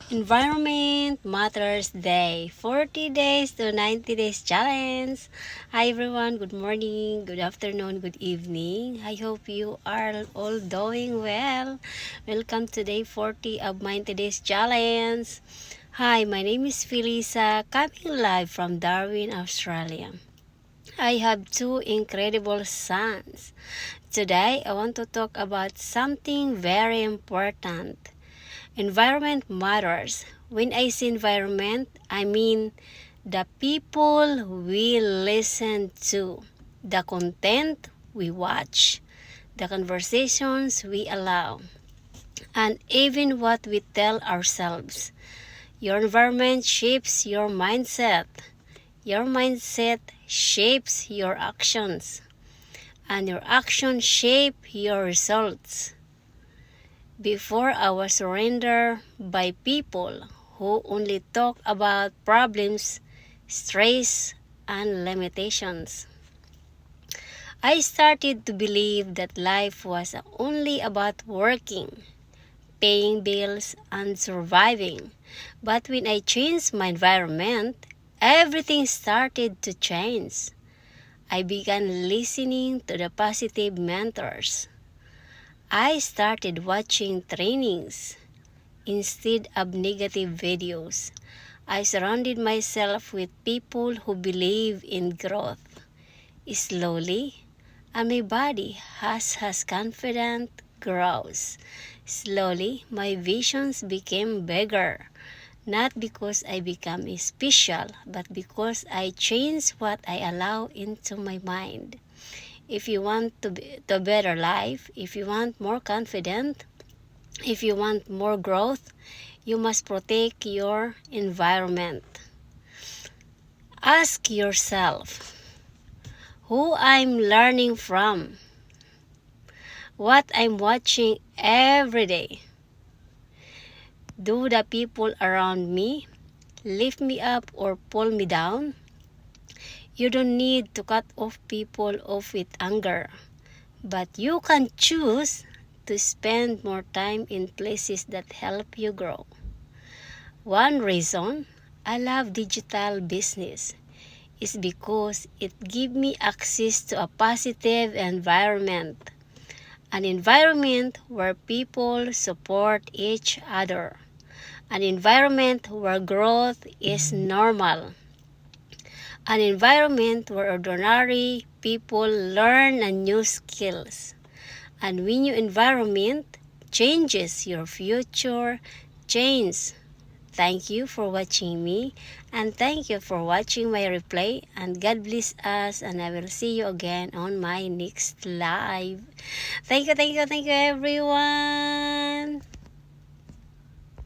Environment Matters Day 40 days to 90 days challenge. Hi everyone, good morning, good afternoon, good evening. I hope you are all doing well. Welcome to day 40 of 90 days challenge. Hi, my name is Felisa, coming live from Darwin, Australia. I have two incredible sons. Today, I want to talk about something very important. Environment matters. When I say environment, I mean the people we listen to, the content we watch, the conversations we allow, and even what we tell ourselves. Your environment shapes your mindset. Your mindset shapes your actions, and your actions shape your results. Before I was surrendered by people who only talk about problems, stress, and limitations. I started to believe that life was only about working, paying bills, and surviving. But when I changed my environment, everything started to change. I began listening to the positive mentors. I started watching trainings instead of negative videos. I surrounded myself with people who believe in growth. Slowly, and my body has confident grows. Slowly, my visions became bigger. Not because I became special, but because I changed what I allow into my mind. If you want to better life, if you want more confident, if you want more growth, you must protect your environment. Ask yourself who I'm learning from, what I'm watching every day. Do the people around me lift me up or pull me down? You don't need to cut off people off with anger, but you can choose to spend more time in places that help you grow. One reason I love digital business is because it gives me access to a positive environment, an environment where people support each other, an environment where growth is normal, an environment where ordinary people learn new skills. And when your environment changes, your future changes. Thank you for watching me, and thank you for watching my replay, and God bless us, and I will see you again on my next live. Thank you everyone.